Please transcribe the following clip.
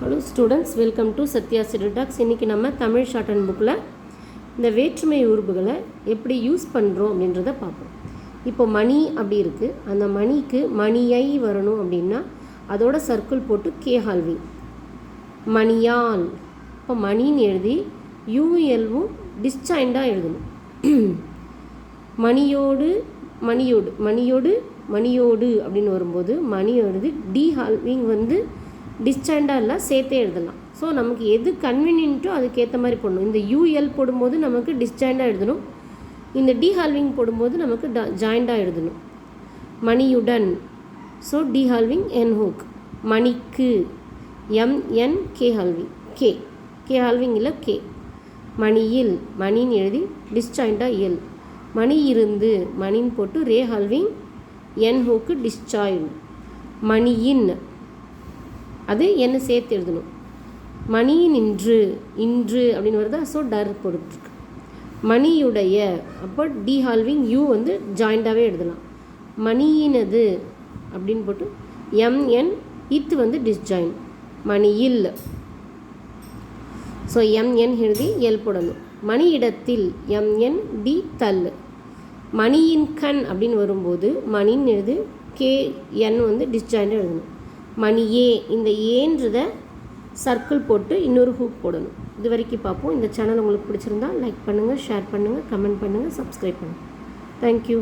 Hello students, welcome to Sathya சிறுடாக்ஸ். இன்றைக்கி நம்ம தமிழ் ஷார்ட் அண்ட் புக்கில் இந்த வேற்றுமை உறுப்புகளை எப்படி யூஸ் பண்ணுறோம் அப்படின்றத பார்ப்போம். இப்போ மணி அப்படி இருக்குது, அந்த மணிக்கு மணியை வரணும் அப்படின்னா அதோட சர்க்கிள் போட்டு கே ஹால்விங். மணியால், இப்போ மணின்னு எழுதி யூஎல்வும் டிஸ்ஜாயிண்டாக எழுதணும். மணியோடு மணியோடு மணியோடு மணியோடு அப்படின்னு வரும்போது மணியோடு டி ஹால்விங் வந்து டிஸ்டாண்டாக இல்லை, சேர்த்தே எழுதலாம். ஸோ நமக்கு எது கன்வீனியன்ட்டோ அதுக்கேற்ற மாதிரி போடணும். இந்த யூஎல் போடும்போது நமக்கு டிஸ்ஜாயிண்டாக எழுதணும், இந்த டி ஹால்விங் போடும்போது நமக்கு ஜாயிண்டாக எழுதணும். மணியுடன், ஸோ டி ஹால்விங் என் ஹூக். மணிக்கு எம்என் கே ஹால்விங், கே கே ஹால்விங் இல்லை கே. மணியில் மணின்னு எழுதி டிஸ்ஜாயிண்டாக எல். மணி இருந்து மணின்னு போட்டு ரே ஹால்விங் என் ஹூக்கு டிஸ்ஜாயிண்ட். மணியின், அது என்ன சேர்த்து எழுதணும். மணியின் இன்று, இன்று அப்படின்னு வருதா, ஸோ டர் போட்டுருக்கு. மணியுடைய, அப்போ டி ஹால்விங் யூ வந்து ஜாயிண்டாகவே எழுதலாம். மணியினது அப்படின்னு போட்டு எம்என் இத்து வந்து டிஸ்ஜாயின். மணியில், ஸோ எம்என் எழுதி எல் போடணும். மணியிடத்தில் எம்என் டி தல். மணியின் கண் அப்படின்னு வரும்போது மணின்னு எழுது கே என் வந்து டிஸ்ஜாயிண்டாக எழுதணும். மணியே, இந்த ஏன்றதை சர்க்கிள் போட்டு இன்னொரு ஹூக் போடணும். இது வரைக்கும் பார்ப்போம். இந்த சேனல் உங்களுக்கு பிடிச்சிருந்தா லைக் பண்ணுங்கள், ஷேர் பண்ணுங்கள், கமெண்ட் பண்ணுங்கள், சப்ஸ்கிரைப் பண்ணுங்கள். தேங்க்யூ.